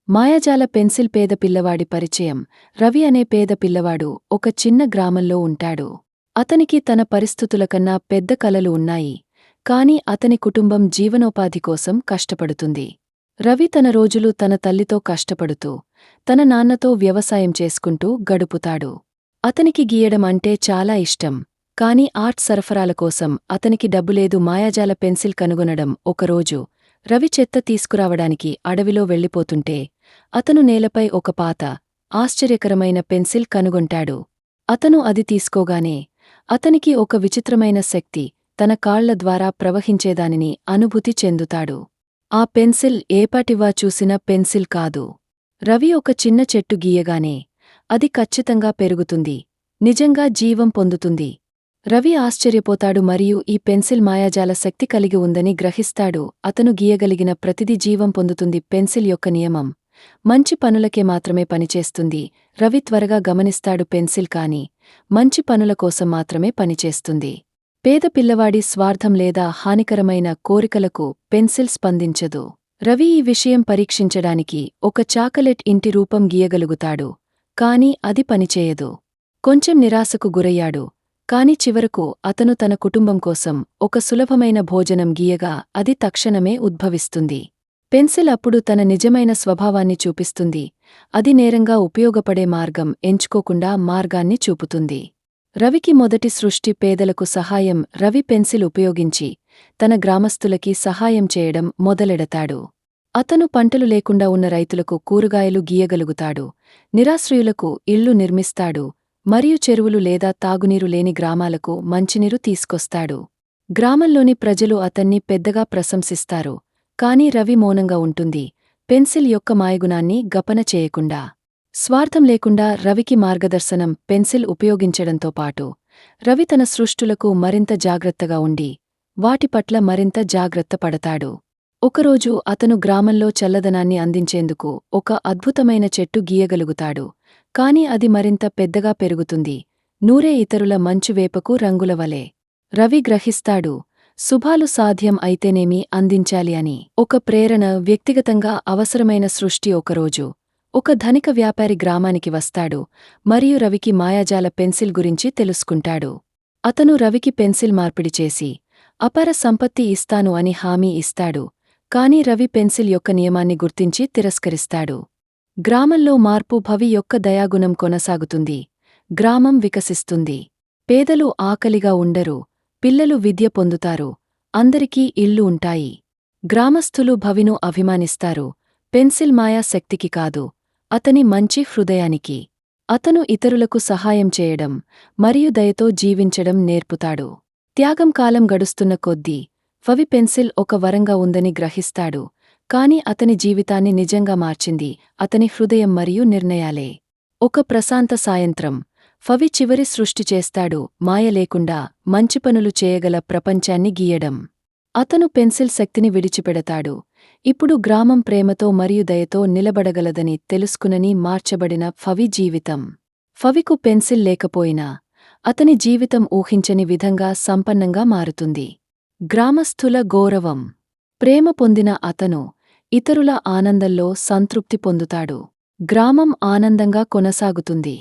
మాయాజాల pencil పేద పిల్లవాడి పరిచయం. రవి అనే పేద పిల్లవాడు ఒక చిన్న గ్రామంలో ఉంటాడు. అతనికి తన పరిస్థితులకన్నా పెద్ద కలలు ఉన్నాయి. కాని అతని కుటుంబం జీవనోపాధి కోసం కష్టపడుతుంది. రవి తన రోజులు తన తల్లితో కష్టపడుతూ, తన నాన్నతో వ్యవసాయం చేసుకుంటూ గడుపుతాడు. అతనికి గీయడం అంటే చాలా ఇష్టం. కాని ఆర్ట్ సరఫరాల కోసం అతనికి డబ్బులేదు. మాయాజాల పెన్సిల్ కనుగొనడం. ఒకరోజు రవి చెత్త తీసుకురావడానికి అడవిలో వెళ్ళిపోతుంటే అతను నేలపై ఒక పాత, ఆశ్చర్యకరమైన పెన్సిల్ కనుగొంటాడు. అతను అది తీసుకోగానే అతనికి ఒక విచిత్రమైన శక్తి తన కాళ్ల ద్వారా ప్రవహించేదానిని అనుభూతి చెందుతాడు. ఆ పెన్సిల్ ఏపాటివా చూసిన పెన్సిల్ కాదు. రవి ఒక చిన్న చెట్టు గీయగానే అది ఖచ్చితంగా పెరుగుతుంది, నిజంగా జీవం పొందుతుంది. రవి ఆశ్చర్యపోతాడు మరియు ఈ పెన్సిల్ మాయాజాల శక్తి కలిగి ఉందని గ్రహిస్తాడు. అతను గీయగలిగిన ప్రతిదీ జీవం పొందుతుంది. పెన్సిల్ యొక్క నియమం మంచి పనులకే మాత్రమే పనిచేస్తుంది. రవి త్వరగా గమనిస్తాడు, పెన్సిల్ కాని మంచి పనుల కోసం మాత్రమే పనిచేస్తుంది. పేద పిల్లవాడి స్వార్థం లేదా హానికరమైన కోరికలకు పెన్సిల్ స్పందించదు. రవి ఈ విషయం పరీక్షించడానికి ఒక చాకలెట్ ఇంటి రూపం గీయగలుగుతాడు. కాని అది పనిచేయదు. కొంచెం నిరాశకు గురయ్యాడు. కాని చివరకు అతను తన కుటుంబం కోసం ఒక సులభమైన భోజనం గీయగా అది తక్షణమే ఉద్భవిస్తుంది. పెన్సిల్ అప్పుడు తన నిజమైన స్వభావాన్ని చూపిస్తుంది. అది నేరంగా ఉపయోగపడే మార్గం ఎంచుకోకుండా మార్గాన్ని చూపుతుంది. రవికి మొదటి సృష్టి పేదలకు సహాయం. రవి పెన్సిల్ ఉపయోగించి తన గ్రామస్తులకి సహాయం చేయడం మొదలెడతాడు. అతను పంటలు లేకుండా ఉన్న రైతులకు కూరగాయలు గీయగలుగుతాడు, నిరాశ్రయులకు ఇళ్లు నిర్మిస్తాడు, మరియు చెరువులు లేదా తాగునీరు లేని గ్రామాలకు మంచినీరు తీసుకొస్తాడు. గ్రామంలోని ప్రజలు అతన్ని పెద్దగా ప్రశంసిస్తారు. కాని రవి మౌనంగా ఉంటుంది, పెన్సిల్ యొక్క మాయగుణాన్ని గపన చేయకుండా. స్వార్థం లేకుండా రవికి మార్గదర్శనం పెన్సిల్ ఉపయోగించడంతో పాటు రవి తన సృష్టులకు మరింత జాగ్రత్తగా ఉండి వాటి పట్ల మరింత జాగ్రత్త పడతాడు. ఒకరోజు అతను గ్రామంలో చల్లదనాన్ని అందించేందుకు ఒక అద్భుతమైన చెట్టు గీయగలుగుతాడు. కాని అది మరింత పెద్దగా పెరుగుతుంది, నూరే ఇతరుల మంచువేపకు రంగులవలే. రవి గ్రహిస్తాడు, శుభాలు సాధ్యం అయితేనేమి అందించాలి అని. ఒక ప్రేరణ వ్యక్తిగతంగా అవసరమైన సృష్టి. ఒకరోజు ఒక ధనిక వ్యాపారి గ్రామానికి వస్తాడు మరియు రవికి మాయాజాల పెన్సిల్ గురించి తెలుసుకుంటాడు. అతను రవికి పెన్సిల్ మార్పిడి చేసి అపార సంపత్తి ఇస్తాను అని హామీ ఇస్తాడు. కాని రవి పెన్సిల్ యొక్క నియమాన్ని గుర్తించి తిరస్కరిస్తాడు. గ్రామంలో మార్పు. భవి యొక్క దయాగుణం కొనసాగుతుంది. గ్రామం వికసిస్తుంది. పేదలు ఆకలిగా ఉండరు, పిల్లలు విద్య పొందుతారు, అందరికీ ఇళ్ళు ఉంటాయి. గ్రామస్థులు భవిను అభిమానిస్తారు. పెన్సిల్ మాయా శక్తికి కాదు, అతని మంచి హృదయానికి. అతను ఇతరులకు సహాయం చేయడం మరియు దయతో జీవించడం నేర్పుతాడు. త్యాగం. కాలం గడుస్తున్న కొద్దీ భవి పెన్సిల్ ఒక వరంగా ఉందని గ్రహిస్తాడు. కాని అతని జీవితాన్ని నిజంగా మార్చింది అతని హృదయం మరియు నిర్ణయాలే. ఒక ప్రశాంత సాయంత్రం భవి చివరి సృష్టి చేస్తాడు, మాయ లేకుండా మంచి పనులు చేయగల ప్రపంచాన్ని గీయడం. అతను పెన్సిల్ శక్తిని విడిచిపెడతాడు. ఇప్పుడు గ్రామం ప్రేమతో మరియు దయతో నిలబడగలదని తెలుసుకునని మార్చబడిన భవి జీవితం. భవికు పెన్సిల్ లేకపోయినా అతని జీవితం ఊహించని విధంగా సంపన్నంగా మారుతుంది. గ్రామస్థుల గౌరవం. ప్రేమ పొందిన అతను ఇతరుల ఆనందంలో సంతృప్తి పొందుతాడు. గ్రామం ఆనందంగా కొనసాగుతుంది.